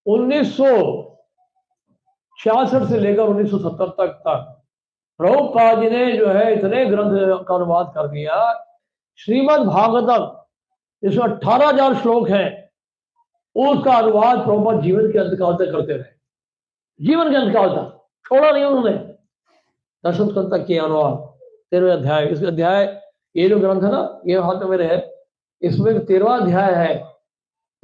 1966 से लेकर 1970 तक प्रभुपाद जी ने जो है इतने ग्रंथ का अनुवाद कर दिया। श्रीमद् भागवतम इसमें 18,000 श्लोक हैं, उसका अनुवाद प्रभुपाद जीवन के अंतकाल तक करते रहे, जीवन के अंतकाल तक छोड़ा नहीं उन्होंने। दशम स्कंद तक किया अनुवाद, 13वें अध्याय। इसका अध्याय, ये जो ग्रंथ है ना, ये हाथ में मेरे है, इसमें 13वां अध्याय है।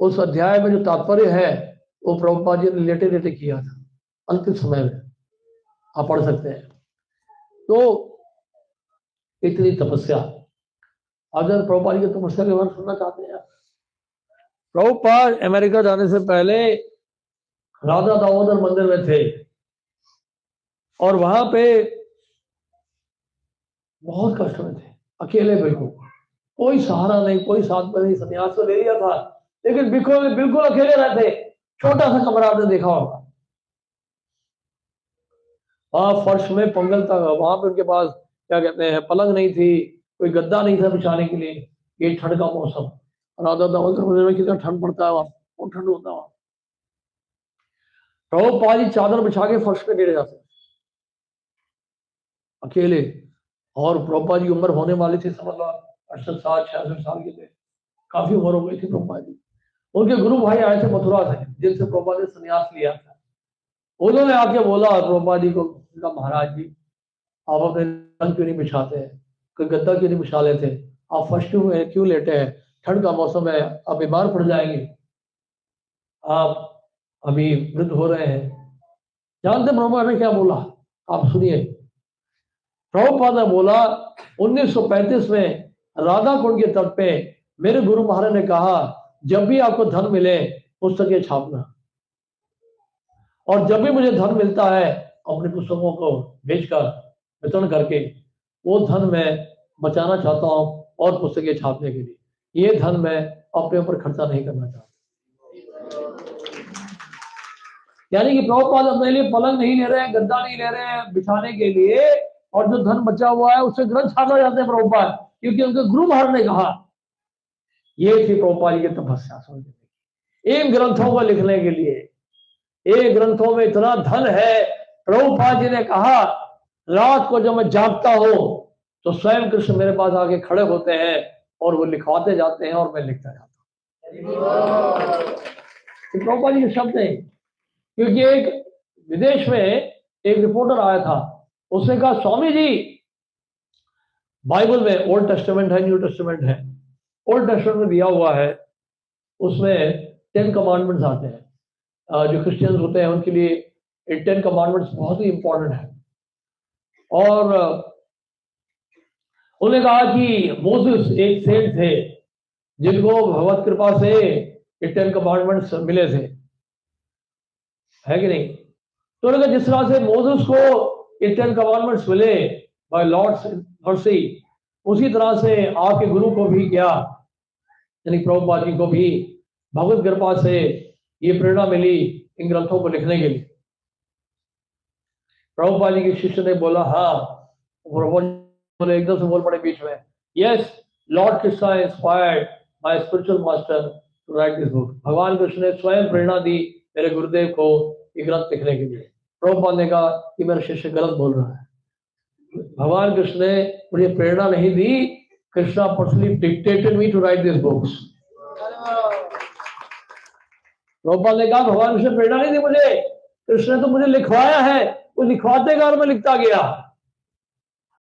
उस अध्याय में जो तात्पर्य है वो प्रभुपाद जी ने लेटे लेटे किया था अंतिम समय में, आप पढ़ सकते हैं। तो इतनी तपस्या, अगर प्रभुपाद जी की तपस्या के बारे में सुनना चाहते हैं, प्रभुपाद अमेरिका जाने से पहले राधा दामोदर मंदिर में थे और वहां पे बहुत कष्ट में थे, अकेले, बिल्कुल कोई सहारा नहीं, कोई साथ में नहीं। संन्यास तो ले लिया था लेकिन बिल्कुल अकेले रहते। छोटा सा कमरा आपने देखा होगा, वहां फर्श में पंगल था, वहां पे उनके पास क्या कहते हैं, पलंग नहीं थी, कोई गद्दा नहीं था बिछाने के लिए। ये ठंड का मौसम, राधा दामोदर मंदिर में कितना ठंड पड़ता है वहां, बहुत ठंड होता है वहां। प्रभुपाद जी चादर बिछा के फर्श पे लेटे जाते अकेले। और प्रभुपाद जी उम्र होने वाली थी, समझ लो 68 साल 66 साल के थे, काफी उम्र हो गई थी प्रभुपाद जी। उनके गुरु भाई आए थे मथुरा से, जिनसे प्रभुपाद ने संन्यास लिया था। उन्होंने आके बोला प्रभुपाद जी को, महाराज जी आप अपने पलंग क्यों नहीं बिछाते हैं, कोई गद्दा क्यों नहीं बिछा लेते, आप फर्श क्यों लेटे हैं, ठंड का मौसम है, आप बीमार पड़ जाएंगे, आप अभी वृद्ध हो रहे हैं। जानते प्रभुपाद ने क्या बोला, आप सुनिए। प्रभुपाद ने बोला, 1935 में राधा कुंड के तट पे मेरे गुरु महाराज ने कहा, जब भी आपको धन मिले पुस्तकें छापना, और जब भी मुझे धन मिलता है अपने पुस्तकों को बेचकर वितरण करके, वो धन मैं बचाना चाहता हूँ और पुस्तकें छापने के लिए। ये धन मैं अपने ऊपर खर्चा नहीं करना चाहता। यानी कि प्रभुपाद अपने लिए पलंग नहीं ले रहे हैं, गद्दा नहीं ले रहे हैं बिछाने के लिए, और जो धन बचा हुआ है उससे ग्रंथ छापना चाहते हैं प्रभुपाद, क्योंकि उनके गुरु महाराज ने कहा। ये थी प्रभुपाद जी की तपस्या, समझे, इन ग्रंथों को लिखने के लिए। ये ग्रंथों में इतना धन है, प्रभुपाद जी ने कहा, रात को जब मैं जागता हूं तो स्वयं कृष्ण मेरे पास आके खड़े होते हैं और वो लिखवाते जाते हैं और मैं लिखता जाता हूं। प्रभुपाद जी के शब्द है। क्योंकि एक विदेश में एक रिपोर्टर आया था, उसने कहा, स्वामी जी बाइबल में ओल्ड टेस्टामेंट है, न्यू टेस्टामेंट है। ओल्ड टेस्टामेंट में दिया हुआ है, उसमें 10 कमांडमेंट्स आते हैं। जो क्रिश्चियंस होते हैं उनके लिए 10 कमांडमेंट्स बहुत ही इंपॉर्टेंट है। और उन्होंने कहा कि मोसेस एक सेंट थे जिनको भगवत कृपा से 10 कमांडमेंट्स मिले थे, है कि नहीं। तो उन्होंने कहा, जिस तरह से मोसेस को 10 कमांडमेंट्स मिले बाय लॉर्ड्स मर्सी, उसी तरह से आपके गुरु को भी क्या, यानी प्रभुपाद जी को भी भगवत कृपा से ये प्रेरणा मिली इन ग्रंथों को लिखने के लिए। प्रभुपाद जी के शिष्य ने बोला, हाँ। बोले, एकदम से बोल पड़े बीच में, yes, lord Krishna inspired my spiritual master to write this book. भगवान कृष्ण ने स्वयं प्रेरणा दी मेरे गुरुदेव को ये ग्रंथ लिखने के लिए। प्रभुपाद ने कहा कि मेरा शिष्य गलत बोल रहा है, भगवान कृष्ण ने मुझे प्रेरणा नहीं दी, Krishna personally dictated me to write this books. Prabhupada ने कहा, भगवान कृष्ण प्रेरणा नहीं दी मुझे, कृष्ण ने तो मुझे लिखवाया है, वो लिखवाते गया और मैं लिखता गया।